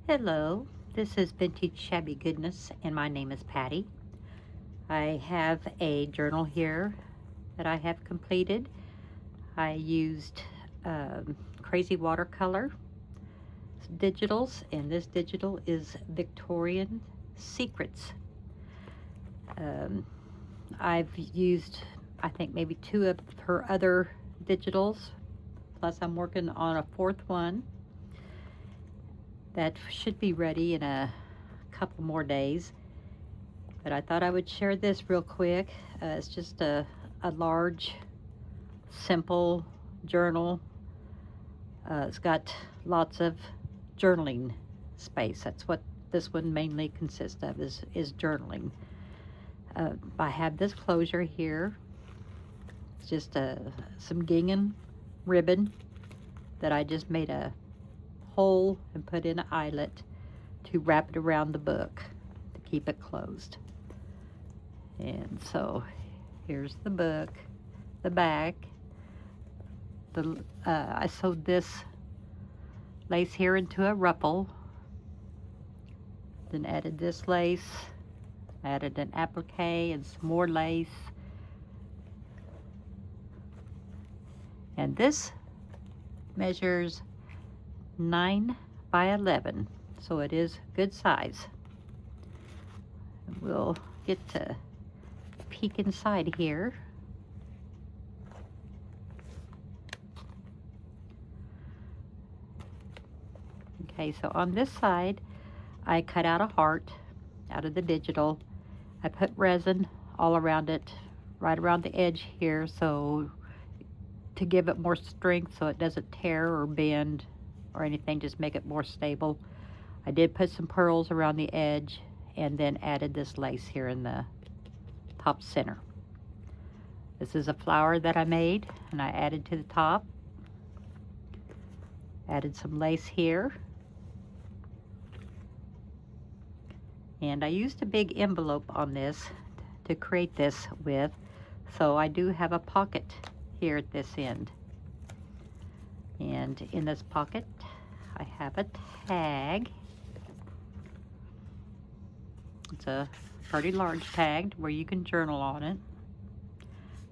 Hello, this is Vintage Shabby Goodness, and my name is Patty. I have a journal here that I have completed. I used Crazy Watercolor digitals, and this digital is Victorian Secrets. Um, I've used, I think, maybe two of her other digitals, plus I'm working on a fourth one that should be ready in a couple more days. But I thought I would share this real quick. It's just a large, simple journal. It's got lots of journaling space. That's what this one mainly consists of, is journaling. I have this closure here. It's just some gingham ribbon that I just made a hole and put in an eyelet to wrap it around the book to keep it closed. And so here's the book, the back. I sewed this lace here into a ruffle, then added this lace, added an applique and some more lace. And this measures 9 by 11, so it is good size. And we'll get to peek inside here. Okay, so on this side, I cut out a heart out of the digital. I put resin all around it, right around the edge here, so to give it more strength so it doesn't tear or bend or anything, just make it more stable. I did put some pearls around the edge and then added this lace here in the top center. This is a flower that I made and I added to the top. Added some lace here. And I used a big envelope on this to create this with, so I do have a pocket here at this end. And in this pocket, I have a tag. It's a pretty large tag where you can journal on it.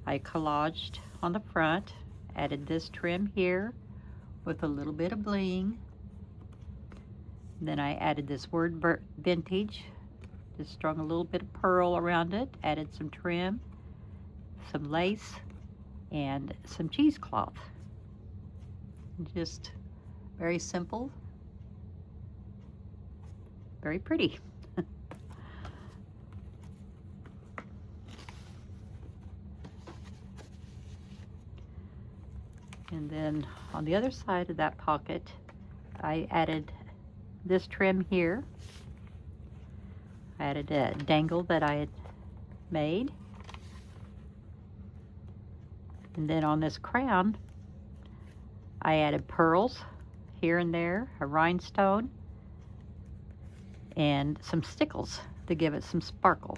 I collaged on the front, added this trim here with a little bit of bling. Then I added this word vintage, just strung a little bit of pearl around it, added some trim, some lace, and some cheesecloth. Just very simple, very pretty. And then on the other side of that pocket, I added this trim here. I added a dangle that I had made. And then on this crown, I added pearls here and there, a rhinestone, and some stickles to give it some sparkle.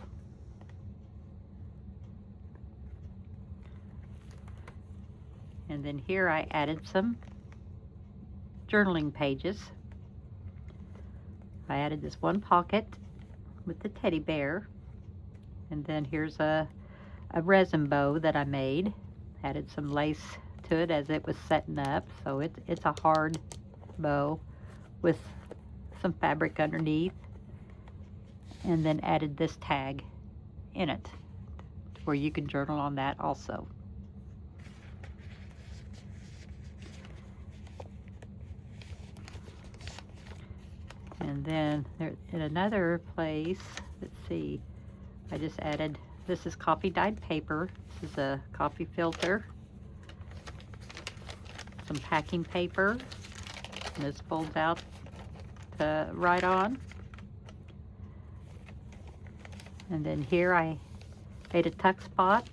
And then here I added some journaling pages. I added this one pocket with the teddy bear. And then here's a resin bow that I made. Added some lace to it as it was setting up. So it's a hard bow with some fabric underneath. And then added this tag in it where you can journal on that also. And then there, in another place, let's see, I just added, this is coffee dyed paper. This is a coffee filter. Some packing paper. And this folds out to write on. And then here I made a tuck spot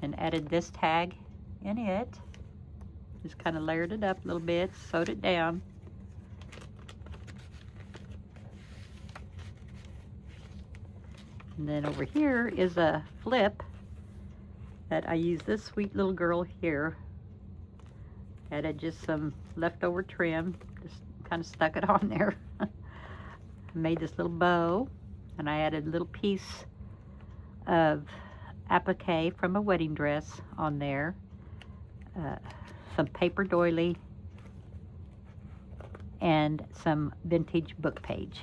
and added this tag in it. Just kind of layered it up a little bit, sewed it down. And then over here is a flip that I use this sweet little girl here. Added just some leftover trim, just kind of stuck it on there. I made this little bow, and I added a little piece of applique from a wedding dress on there, some paper doily, and some vintage book page.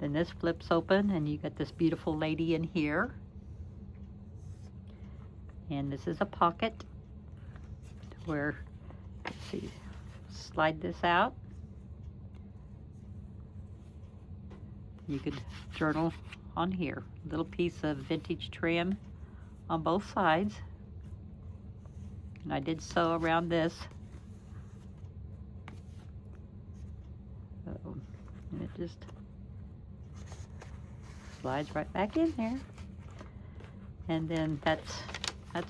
Then this flips open, and you got this beautiful lady in here. And this is a pocket where, let's see, slide this out. You could journal on here. Little piece of vintage trim on both sides. And I did sew around this. So, and it just slides right back in there. And then that's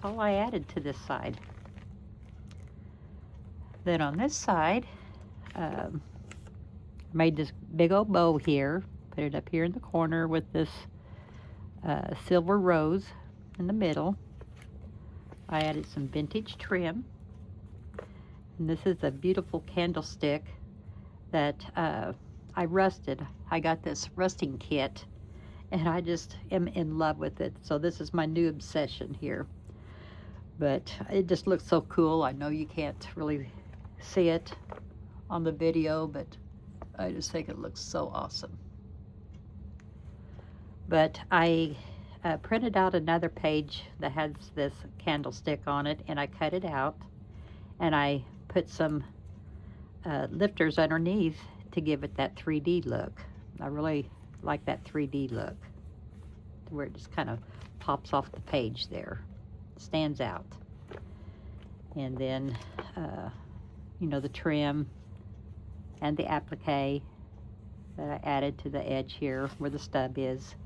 all I added to this side. Then on this side, made this big old bow here, put it up here in the corner with this silver rose in the middle. I added some vintage trim. And this is a beautiful candlestick that I rusted. I got this rusting kit, and I just am in love with it. So this is my new obsession here. But it just looks so cool. I know you can't really see it on the video, but I just think it looks so awesome. But I printed out another page that has this candlestick on it, and I cut it out, and I put some lifters underneath to give it that 3D look. I really like that 3D look, where it just kind of pops off the page there, stands out. And then you know, the trim and the applique that I added to the edge here where the stub is.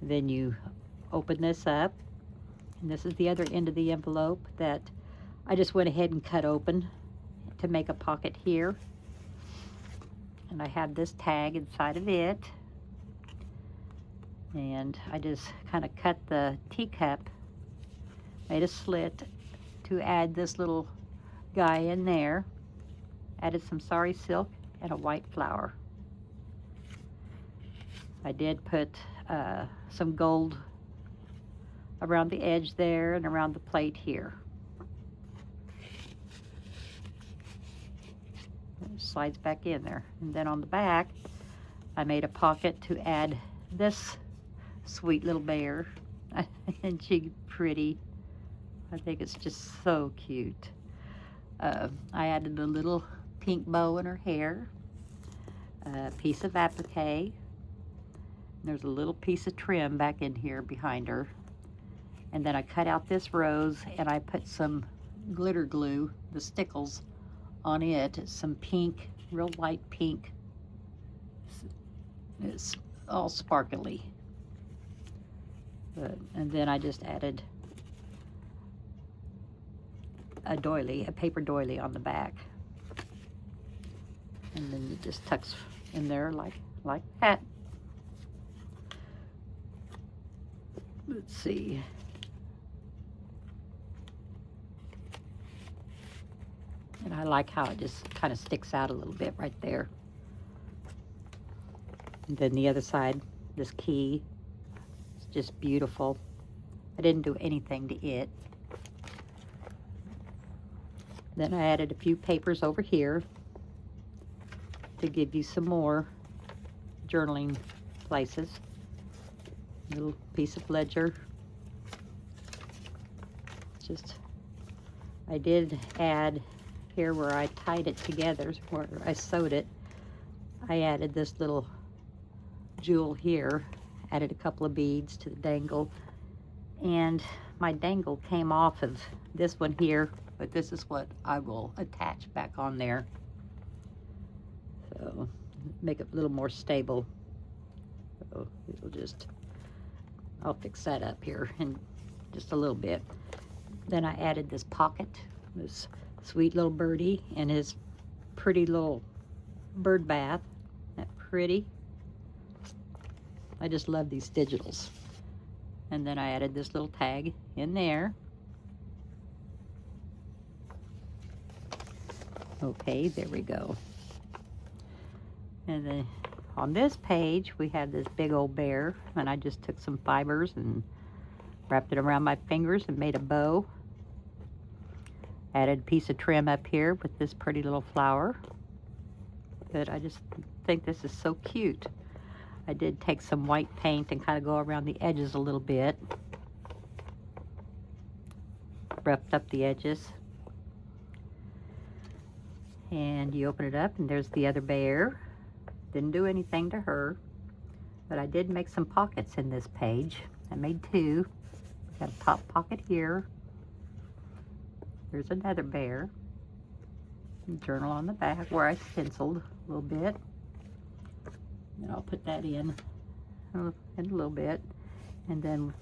Then you open this up, and this is the other end of the envelope that I just went ahead and cut open to make a pocket here. And I have this tag inside of it, and I just kind of cut the teacup, made a slit to add this little guy in there, added some sari silk and a white flower. I did put some gold around the edge there and around the plate here. It slides back in there. And then on the back, I made a pocket to add this sweet little bear. And she's pretty. I think it's just so cute. I added a little pink bow in her hair, a piece of applique. There's a little piece of trim back in here behind her. And then I cut out this rose, and I put some glitter glue, the stickles, on it. Some pink, real light pink. It's all sparkly. And then I just added a doily, a paper doily on the back. And then it just tucks in there like that. Let's see. And I like how it just kind of sticks out a little bit right there. And then the other side, this key, it's just beautiful. I didn't do anything to it. Then I added a few papers over here to give you some more journaling places. Little piece of ledger. Just, I did add here where I tied it together, where I sewed it, I added this little jewel here, added a couple of beads to the dangle, and my dangle came off of this one here, but this is what I will attach back on there. So make it a little more stable. So it'll just, I'll fix that up here in just a little bit. Then I added this pocket, this sweet little birdie and his pretty little bird bath. Isn't that pretty? I just love these digitals. And then I added this little tag in there. Okay, there we go. And then on this page, we have this big old bear, and I just took some fibers and wrapped it around my fingers and made a bow. Added a piece of trim up here with this pretty little flower. But I just think this is so cute. I did take some white paint and kind of go around the edges a little bit. Roughed up the edges. And you open it up and there's the other bear. Didn't do anything to her, but I did make some pockets in this page. I made two. Got a top pocket here. There's another bear. Journal on the back where I stenciled a little bit. And I'll put that in a little bit. And then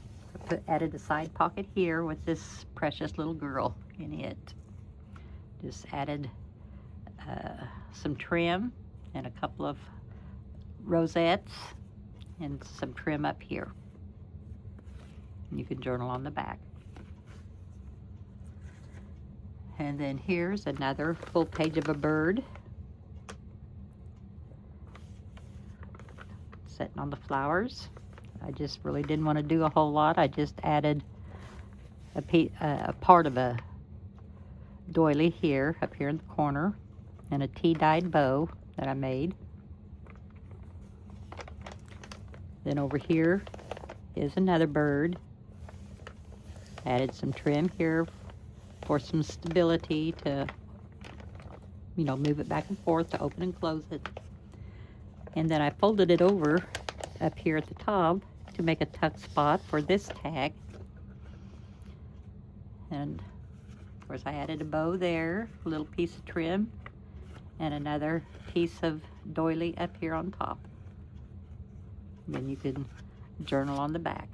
added a side pocket here with this precious little girl in it. Just added some trim and a couple of rosettes and some trim up here. And you can journal on the back. And then here's another full page of a bird sitting on the flowers. I just really didn't want to do a whole lot. I just added a part of a doily here, up here in the corner, and a tea-dyed bow that I made. Then over here is another bird. Added some trim here for some stability to, move it back and forth to open and close it. And then I folded it over up here at the top to make a tuck spot for this tag. And of course I added a bow there, a little piece of trim, and another piece of doily up here on top. And then you can journal on the back.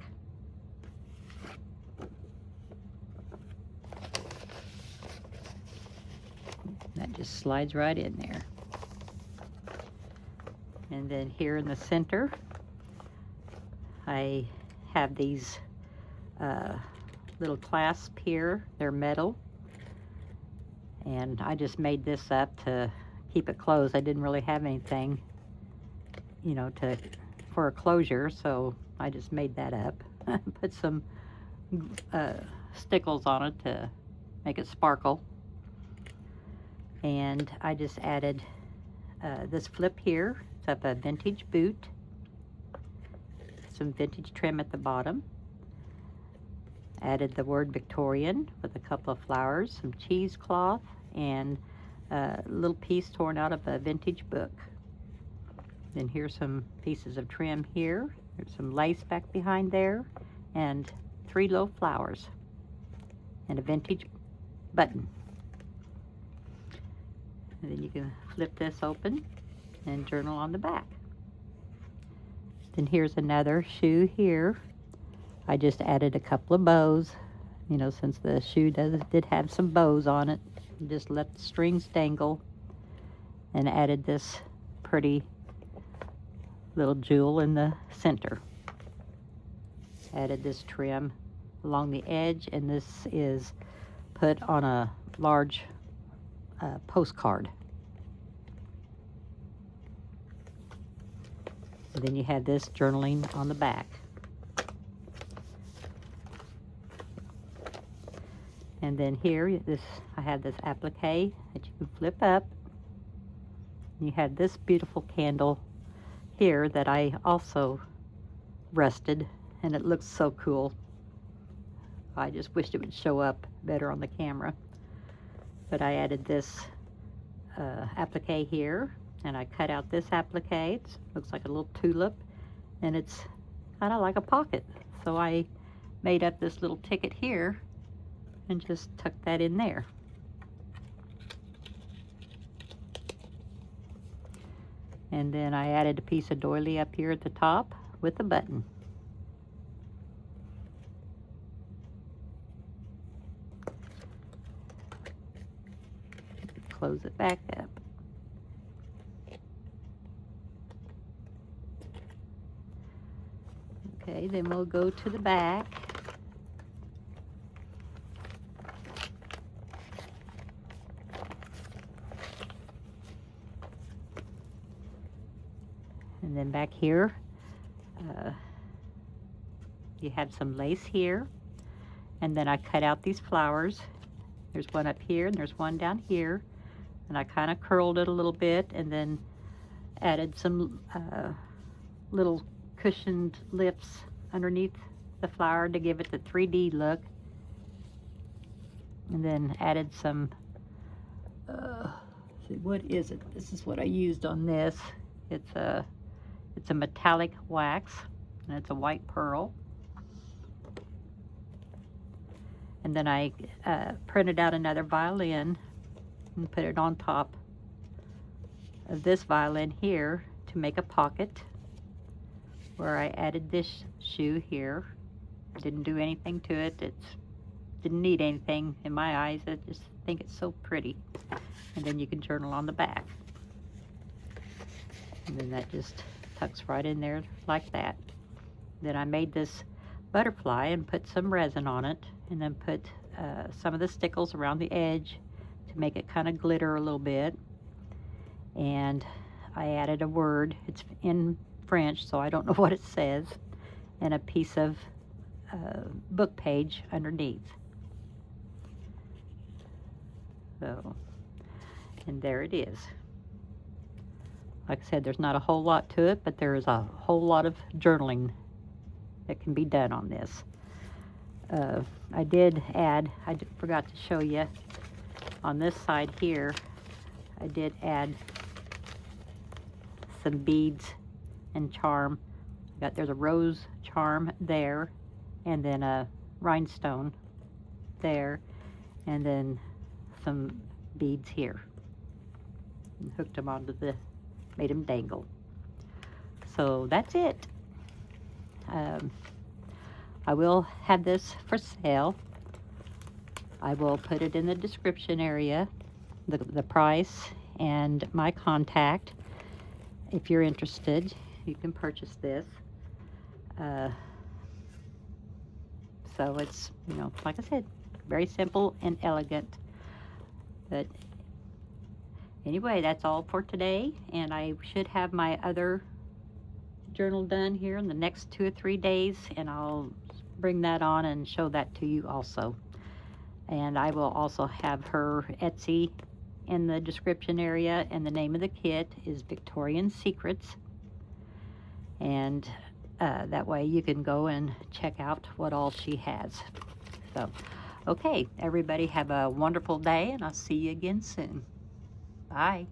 That just slides right in there. And then here in the center, I have these little clasps here. They're metal. And I just made this up to keep it closed. I didn't really have anything, for a closure, so I just made that up. Put some stickles on it to make it sparkle. And I just added this flip here. It's up a vintage boot. Some vintage trim at the bottom. Added the word Victorian with a couple of flowers, some cheesecloth, and a little piece torn out of a vintage book. Then here's some pieces of trim here. There's some lace back behind there, and 3 little flowers, and a vintage button. And then you can flip this open and journal on the back. Then here's another shoe here. I just added a couple of bows, since the shoe did have some bows on it. Just let the strings dangle, and added this pretty little jewel in the center. Added this trim along the edge, and this is put on a large postcard. And then you have this journaling on the back. And then here, I have this applique that you can flip up. You have this beautiful candle here that I also rusted, and it looks so cool. I just wished it would show up better on the camera. But I added this applique here, and I cut out this applique. It looks like a little tulip, and it's kind of like a pocket. So I made up this little ticket here and just tuck that in there. And then I added a piece of doily up here at the top with a button. Close it back up. Okay, then we'll go to the back. And then back here, you have some lace here. And then I cut out these flowers. There's one up here and there's one down here. And I kind of curled it a little bit and then added some little cushioned lips underneath the flower to give it the 3D look. And then added some, see, what is it? This is what I used on this. It's a metallic wax, and it's a white pearl. And then I printed out another violin and put it on top of this violin here to make a pocket, where I added this shoe here. Didn't do anything to it. It didn't need anything in my eyes. I just think it's so pretty. And then you can journal on the back. And then that just tucks right in there like that. Then I made this butterfly and put some resin on it, and then put some of the stickles around the edge to make it kind of glitter a little bit. And I added a word. It's in French, so I don't know what it says, and a piece of book page underneath. So, and there it is. Like I said, there's not a whole lot to it, but there is a whole lot of journaling that can be done on this. I did add, I forgot to show you, on this side here, I did add some beads and charm. There's a rose charm there, and then a rhinestone there, and then some beads here. And hooked them onto made them dangle. So that's it. I will have this for sale. I will put it in the description area, the price and my contact. If you're interested, you can purchase this. So it's, you know, like I said, very simple and elegant. But anyway, that's all for today, and I should have my other journal done here in the next 2 or 3 days, and I'll bring that on and show that to you also. And I will also have her Etsy in the description area, and the name of the kit is Victorian Secrets. And that way you can go and check out what all she has. So, okay, everybody have a wonderful day, and I'll see you again soon. Bye.